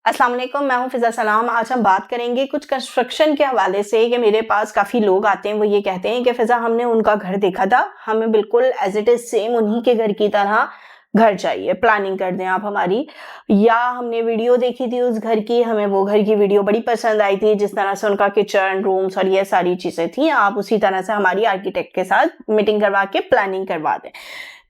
अस्सलाम वालेकुम, मैं हूं फिज़ा सलाम। आज हम बात करेंगे कुछ कंस्ट्रक्शन के हवाले से कि मेरे पास काफ़ी लोग आते हैं, वो ये कहते हैं कि फ़िज़ा हमने उनका घर देखा था, हमें बिल्कुल एज़ इट इज़ सेम उन्हीं के घर की तरह घर चाहिए, प्लानिंग कर दें आप हमारी। या हमने वीडियो देखी थी उस घर की, हमें वो घर की वीडियो बड़ी पसंद आई थी, जिस तरह से उनका किचन, रूम्स और ये सारी चीज़ें थी, आप उसी तरह से हमारी आर्किटेक्ट के साथ मीटिंग करवा के प्लानिंग करवा दें।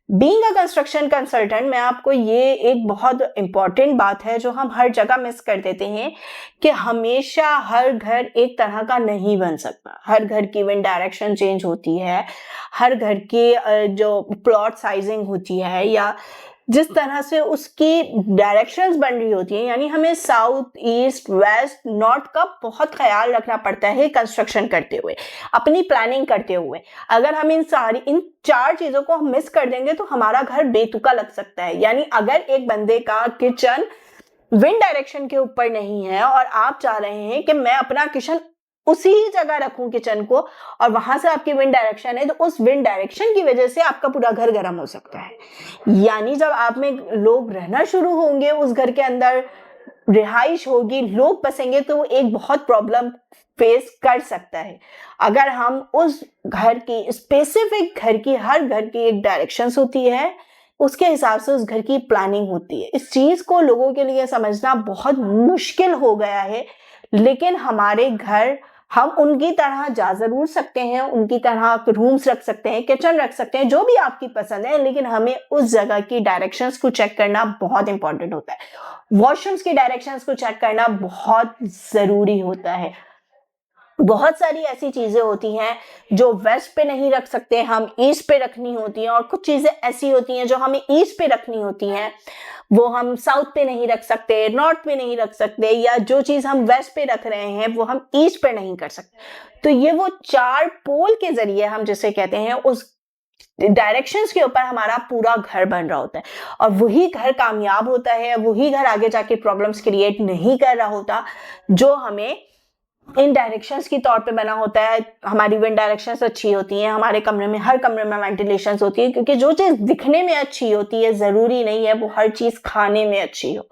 बीइंग अ कंस्ट्रक्शन कंसल्टेंट, मैं आपको ये एक बहुत इंपॉर्टेंट बात है जो हम हर जगह मिस कर देते हैं कि हमेशा हर घर एक तरह का नहीं बन सकता। हर घर की विंड डायरेक्शन चेंज होती है, हर घर की जो प्लॉट साइजिंग होती है या जिस तरह से उसकी डायरेक्शंस बन रही होती हैं, यानी हमें साउथ, ईस्ट, वेस्ट, नॉर्थ का बहुत ख्याल रखना पड़ता है कंस्ट्रक्शन करते हुए, अपनी प्लानिंग करते हुए। अगर हम इन 4 चीज़ों को हम मिस कर देंगे तो हमारा घर बेतुका लग सकता है। यानी अगर एक बंदे का किचन विंड डायरेक्शन के ऊपर नहीं है और आप चाह रहे हैं कि मैं अपना किचन उसी जगह रखूं किचन को, और वहां से आपकी विंड डायरेक्शन है, तो उस विंड डायरेक्शन की वजह से आपका पूरा घर गर्म हो सकता है। यानी जब आप में लोग रहना शुरू होंगे, उस घर के अंदर रिहाइश होगी, लोग बसेंगे, तो वो एक बहुत प्रॉब्लम फेस कर सकता है। अगर हम उस घर की स्पेसिफिक घर की, हर घर की एक डायरेक्शंस होती है, उसके हिसाब से उस घर की प्लानिंग होती है। इस चीज को लोगों के लिए समझना बहुत मुश्किल हो गया है, लेकिन हमारे घर हम उनकी तरह जा जरूर सकते हैं, उनकी तरह रूम्स रख सकते हैं, किचन रख सकते हैं, जो भी आपकी पसंद है, लेकिन हमें उस जगह की डायरेक्शंस को चेक करना बहुत इंपॉर्टेंट होता है। वॉशरूम्स की डायरेक्शंस को चेक करना बहुत जरूरी होता है। बहुत सारी ऐसी चीजें होती हैं जो वेस्ट पे नहीं रख सकते, हम ईस्ट पे रखनी होती हैं, और कुछ चीजें ऐसी होती हैं जो हमें ईस्ट पे रखनी होती हैं, वो हम साउथ पे नहीं रख सकते, नॉर्थ पे नहीं रख सकते, या जो चीज हम वेस्ट पे रख रहे हैं वो हम ईस्ट पे नहीं कर सकते। तो ये वो 4 पोल के जरिए हम जिसे कहते हैं, उस डायरेक्शंस के ऊपर हमारा पूरा घर बन रहा होता है, और वही घर कामयाब होता है, वही घर आगे जाके प्रॉब्लम्स क्रिएट नहीं कर रहा होता जो हमें इन डायरेक्शंस की तौर पे बना होता है। हमारी विंड डायरेक्शंस अच्छी होती हैं, हमारे कमरे में, हर कमरे में वेंटिलेशंस होती है, क्योंकि जो चीज दिखने में अच्छी होती है जरूरी नहीं है वो हर चीज खाने में अच्छी हो।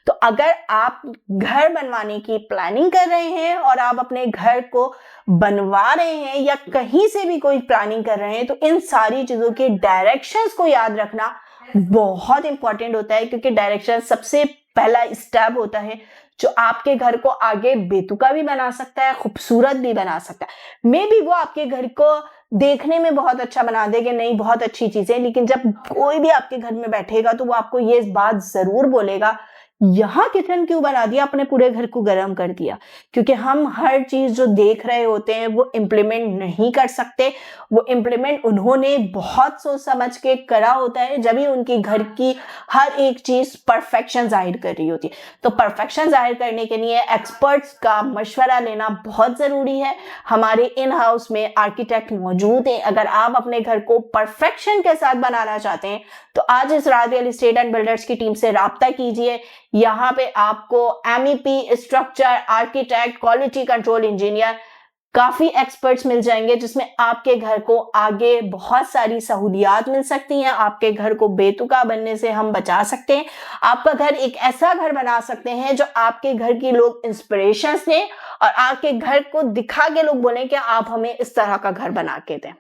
तो अगर आप घर बनवाने की प्लानिंग कर रहे हैं और आप अपने घर को बनवा रहे हैं या कहीं से भी कोई प्लानिंग कर रहे हैं, तो इन सारी चीजों के डायरेक्शंस को याद रखना बहुत इंपॉर्टेंट होता है, क्योंकि डायरेक्शन सबसे पहला स्टेप होता है जो आपके घर को आगे बेतुका भी बना सकता है, खूबसूरत भी बना सकता है। मे बी वो आपके घर को देखने में बहुत अच्छा बना देगा, नहीं बहुत अच्छी चीज है, लेकिन जब कोई भी आपके घर में बैठेगा तो वो आपको ये बात जरूर बोलेगा, यहां किचन क्यों बना दिया, अपने पूरे घर को गर्म कर दिया। क्योंकि हम हर चीज जो देख रहे होते हैं वो इम्प्लीमेंट नहीं कर सकते, वो इम्प्लीमेंट उन्होंने बहुत सोच समझ के करा होता है, जब भी उनकी घर की हर एक चीज परफेक्शन जाहिर कर रही होती है। तो परफेक्शन जाहिर करने के लिए एक्सपर्ट्स का मशवरा लेना बहुत जरूरी है। हमारे इन हाउस में आर्किटेक्ट मौजूद है। अगर आप अपने घर को परफेक्शन के साथ बनाना चाहते हैं तो आज इस राज रियल एस्टेट एंड बिल्डर्स की टीम से राब्ता कीजिए। यहाँ पे आपको MEP, structure architect, quality control engineer, काफी एक्सपर्ट्स मिल जाएंगे, जिसमें आपके घर को आगे बहुत सारी सहूलियात मिल सकती हैं। आपके घर को बेतुका बनने से हम बचा सकते हैं। आपका घर एक ऐसा घर बना सकते हैं जो आपके घर की लोग इंस्पिरेशन दें और आपके घर को दिखा के लोग बोले कि आप हमें इस तरह का घर बना के दें।